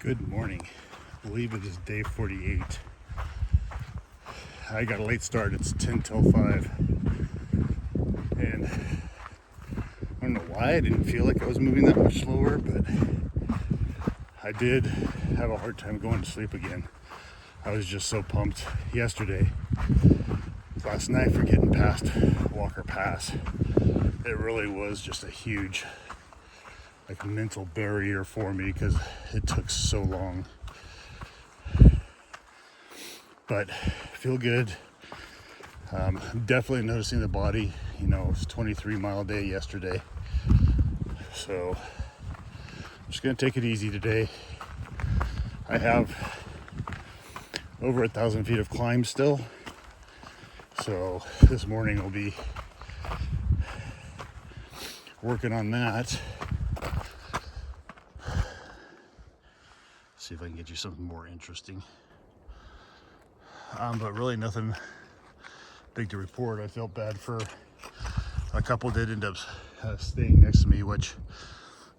Good morning. I believe it is day 48. I got a late start. It's 10 till 5. And I don't know why I didn't feel like I was moving that much slower, but I did have a hard time going to sleep again. I was just so pumped yesterday, last night, for getting past Walker Pass. It really was just a huge mental barrier for me because it took so long. But feel good. Definitely noticing the body. It was a 23-mile day yesterday, so I'm just gonna take it easy today. I have over 1,000 feet of climb still, so this morning I'll be working on that. See if I can get you something more interesting. But really nothing big to report. I felt bad for a couple did end up staying next to me, which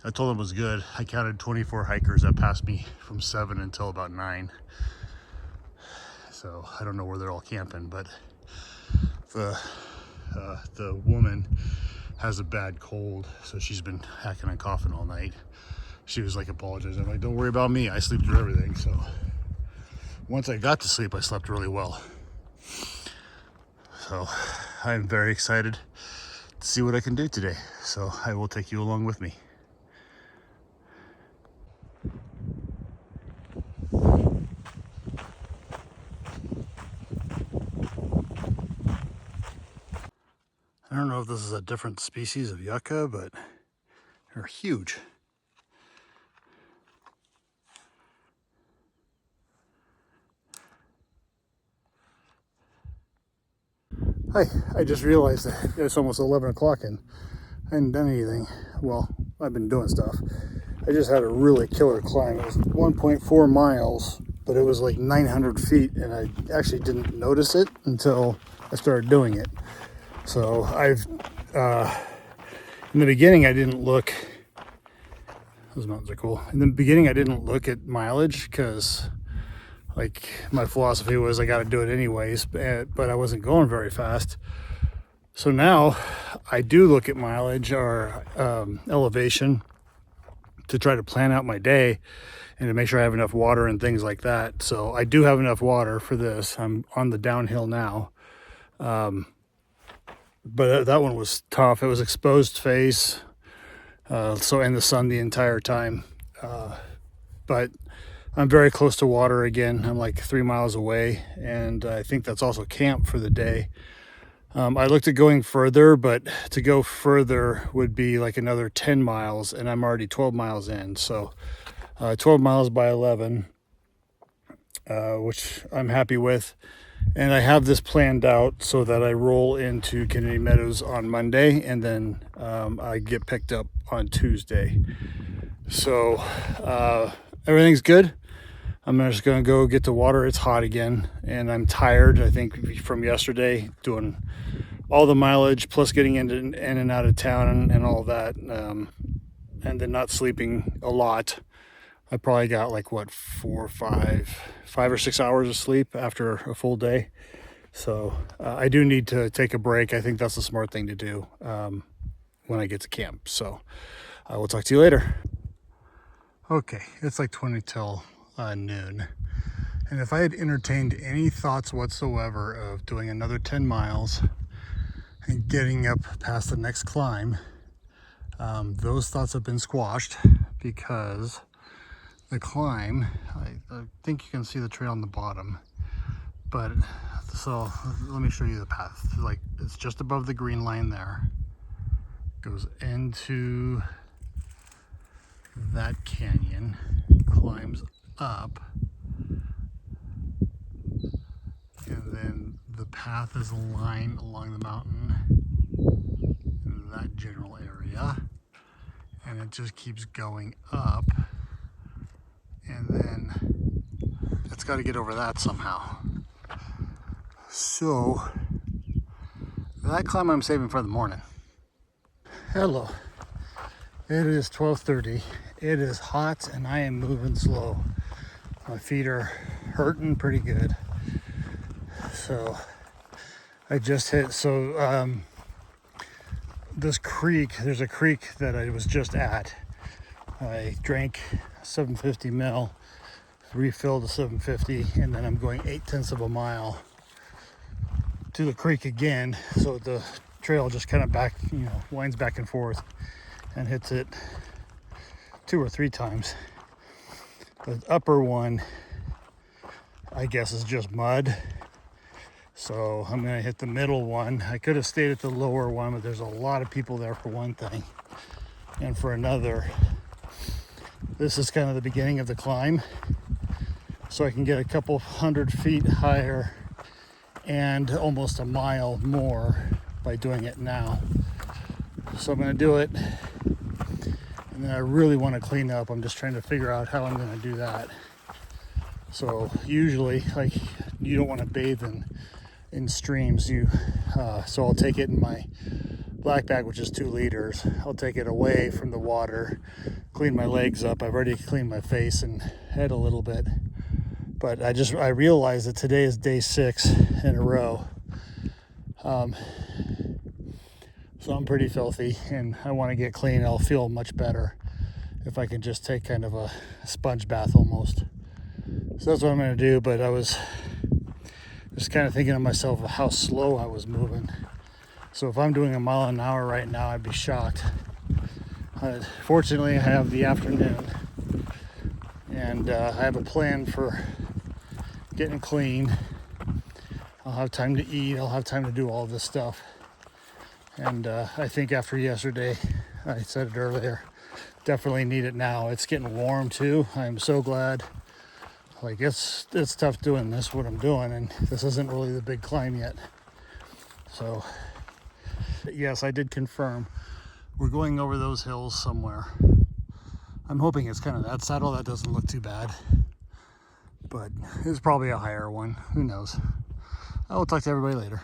I told them was good. I counted 24 hikers that passed me from 7 until about 9. So I don't know where they're all camping, but the woman has a bad cold, so she's been hacking and coughing all night. She was like apologizing. I'm like, don't worry about me. I sleep through everything. So once I got to sleep, I slept really well. So I'm very excited to see what I can do today. So I will take you along with me. I don't know if this is a different species of yucca, but they're huge. Hi, I just realized that it's almost 11 o'clock and I hadn't done anything. Well, I've been doing stuff. I just had a really killer climb. It was 1.4 miles, but it was like 900 feet, and I actually didn't notice it until I started doing it. So in the beginning, I didn't look. Those mountains are cool. In the beginning, I didn't look at mileage because, like, my philosophy was I got to do it anyways, but I wasn't going very fast. So now I do look at mileage or elevation to try to plan out my day and to make sure I have enough water and things like that. So I do have enough water for this. I'm on the downhill now. But that one was tough. It was exposed face, so in the sun the entire time. But I'm very close to water again. I'm like 3 miles away, and I think that's also camp for the day. I looked at going further, but to go further would be like another 10 miles, and I'm already 12 miles in. So 12 miles by 11, which I'm happy with. And I have this planned out so that I roll into Kennedy Meadows on Monday, and then I get picked up on Tuesday. So everything's good. I'm just going to go get the water. It's hot again, and I'm tired, I think, from yesterday doing all the mileage, plus getting in and out of town and all that, and then not sleeping a lot. I probably got like, 5 or 6 hours of sleep after a full day. So I do need to take a break. I think that's the smart thing to do when I get to camp. So I will talk to you later. Okay, it's like 20 till noon. And if I had entertained any thoughts whatsoever of doing another 10 miles and getting up past the next climb, those thoughts have been squashed because the climb, I think you can see the trail on the bottom, but so let me show you the path. Like, it's just above the green line there, goes into that canyon, climbs up, and then the path is a line along the mountain in that general area, and it just keeps going up. And then it's got to get over that somehow. So that climb I'm saving for the morning. Hello. It is 12:30, It is hot and I am moving slow. My feet are hurting pretty good. So I just hit, this creek, there's a creek that I was just at. I drank 750 ml, refilled the 750, and then I'm going 8/10 of a mile to the creek again. So the trail just kind of winds back and forth and hits it 2 or 3 times. The upper one, I guess, is just mud. So I'm gonna hit the middle one. I could have stayed at the lower one, but there's a lot of people there for one thing. And for another, this is kind of the beginning of the climb. So I can get a couple 100 feet higher and almost a mile more by doing it now. So I'm gonna do it. And then I really want to clean up. I'm just trying to figure out how I'm gonna do that. So usually, like, you don't want to bathe in streams. So I'll take it in my black bag, which is 2 liters. I'll take it away from the water, clean my legs up. I've already cleaned my face and head a little bit, but I realized that today is day 6 in a row. So I'm pretty filthy and I want to get clean. I'll feel much better if I can just take kind of a sponge bath almost. So that's what I'm going to do, but I was just kind of thinking to myself of how slow I was moving. So if I'm doing a mile an hour right now, I'd be shocked. Fortunately, I have the afternoon, and I have a plan for getting clean. I'll have time to eat. I'll have time to do all this stuff. And I think after yesterday, I said it earlier, definitely need it now. It's getting warm too. I'm so glad. Like, it's tough doing this, what I'm doing, and this isn't really the big climb yet. So yes, I did confirm we're going over those hills somewhere. I'm hoping it's kind of that saddle. That doesn't look too bad, but it's probably a higher one. Who knows? I will talk to everybody later.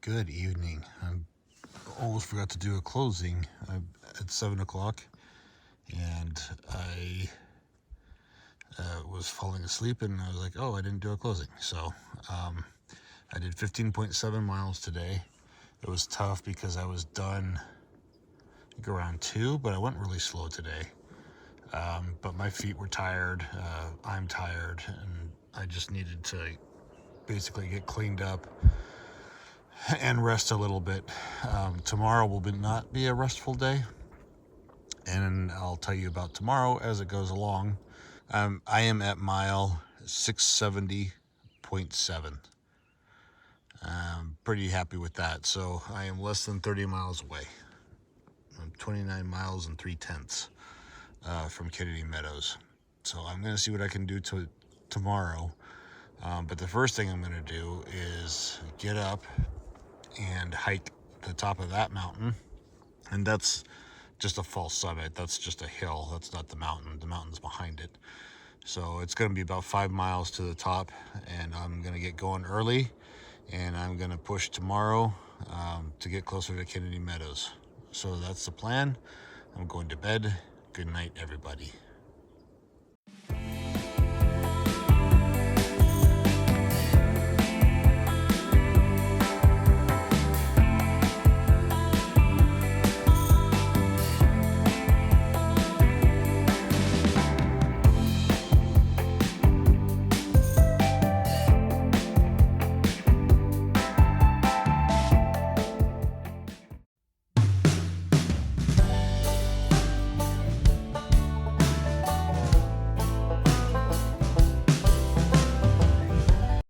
Good evening. I almost forgot to do a closing at 7 o'clock, and I was falling asleep, and I was like, oh, I didn't do a closing. So I did 15.7 miles today. It was tough because I was done like around 2, but I went really slow today. But my feet were tired. I'm tired, and I just needed to basically get cleaned up and rest a little bit. Tomorrow will not be a restful day, and I'll tell you about tomorrow as it goes along. I am at mile 670.7. I'm pretty happy with that. So I am less than 30 miles away. I'm 29 miles and 3/10 from Kennedy Meadows. So I'm going to see what I can do tomorrow. But the first thing I'm going to do is get up and hike the top of that mountain. And that's just a false summit. That's just a hill. That's not the mountain. The mountain's behind it. So it's going to be about 5 miles to the top, and I'm going to get going early, and I'm going to push tomorrow to get closer to Kennedy Meadows. So that's the plan. I'm going to bed. Good night, everybody.